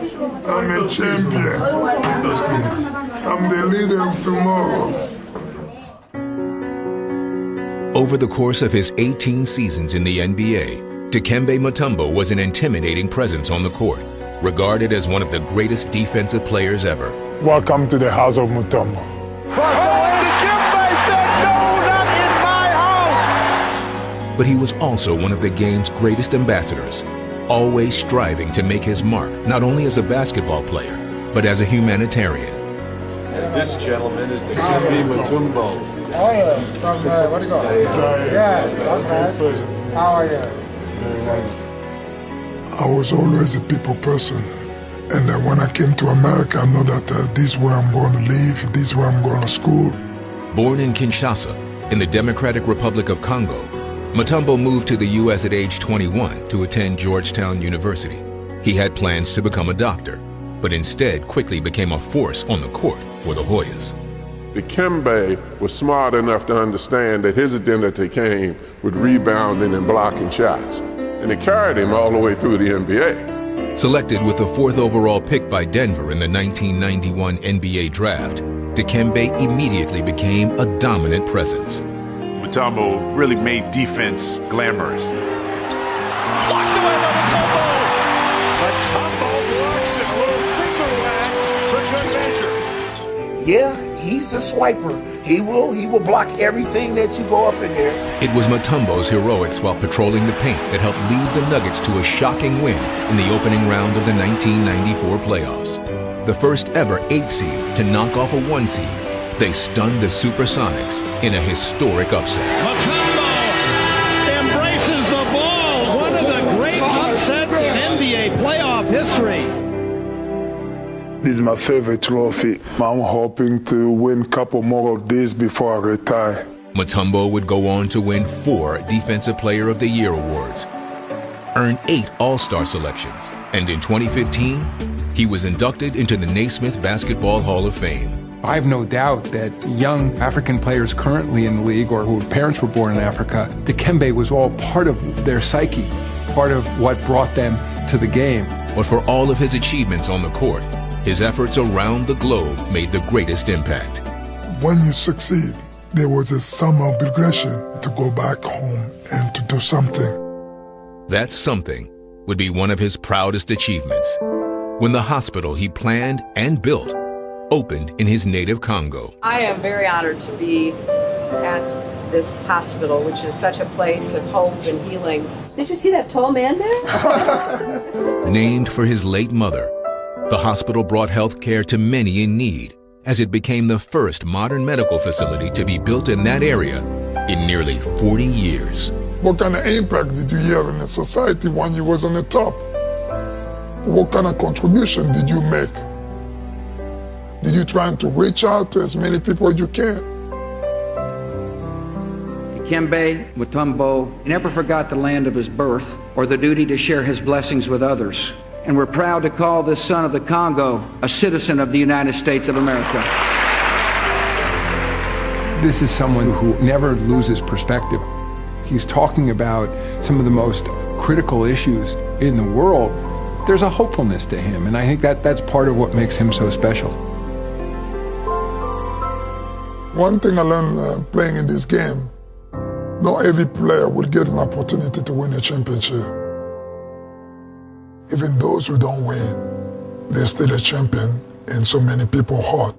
I'm a champion. I'm the leader of tomorrow. Over the course of his 18 seasons in the NBA, Dikembe Mutombo was an intimidating presence on the court, regarded as one of the greatest defensive players ever. Welcome to the house of Mutombo. Dikembe said, no, not in my house! But he was also one of the game's greatest ambassadors, always striving to make his mark, not only as a basketball player, but as a humanitarian. And this gentleman is Dikembe Mutombo. Oh yeah, what do you got? Yeah, how are you? I was always a people person. And when I came to America, I know that this is where I'm going to live, this is where I'm going to school. Born in Kinshasa, in the Democratic Republic of Congo, Mutombo moved to the U.S. at age 21 to attend Georgetown University. He had plans to become a doctor, but instead quickly became a force on the court for the Hoyas. Dikembe was smart enough to understand that his identity came with rebounding and blocking shots, and it carried him all the way through the NBA. Selected with the 4th overall pick by Denver in the 1991 NBA draft, Dikembe immediately became a dominant presence. Mutombo really made defense glamorous. Blocked away by Mutombo! Mutombo blocks it, a little finger wag for good measure. Yeah, he's a swiper. He will block everything that you go up in there. It was Mutombo's heroics while patrolling the paint that helped lead the Nuggets to a shocking win in the opening round of the 1994 playoffs. The first ever 8 seed to knock off a 1 seed, they stunned the Supersonics in a historic upset. Mutombo embraces the ball, one of the great upsets in NBA playoff history. This is my favorite trophy. I'm hoping to win a couple more of these before I retire. Mutombo would go on to win 4 Defensive Player of the Year awards, earn 8 All-Star selections, and in 2015, he was inducted into the Naismith Basketball Hall of Fame. I have no doubt that young African players currently in the league or whose parents were born in Africa, Dikembe was all part of their psyche, part of what brought them to the game. But for all of his achievements on the court, his efforts around the globe made the greatest impact. When you succeed, there was a some obligation to go back home and to do something. That something would be one of his proudest achievements, when the hospital he planned and built opened in his native Congo. I am very honored to be at this hospital, which is such a place of hope and healing. Did you see that tall man there? Named for his late mother, the hospital brought health care to many in need, as it became the first modern medical facility to be built in that area in nearly 40 years. What kind of impact did you have in the society when you was on the top? What kind of contribution did you make? Did you try to reach out to as many people as you can? Dikembe Mutombo never forgot the land of his birth or the duty to share his blessings with others. And we're proud to call this son of the Congo a citizen of the United States of America. This is someone who never loses perspective. He's talking about some of the most critical issues in the world. There's a hopefulness to him, and I think that's part of what makes him so special. One thing I learned playing in this game, not every player will get an opportunity to win a championship. Even those who don't win, they're still a champion in so many people's heart.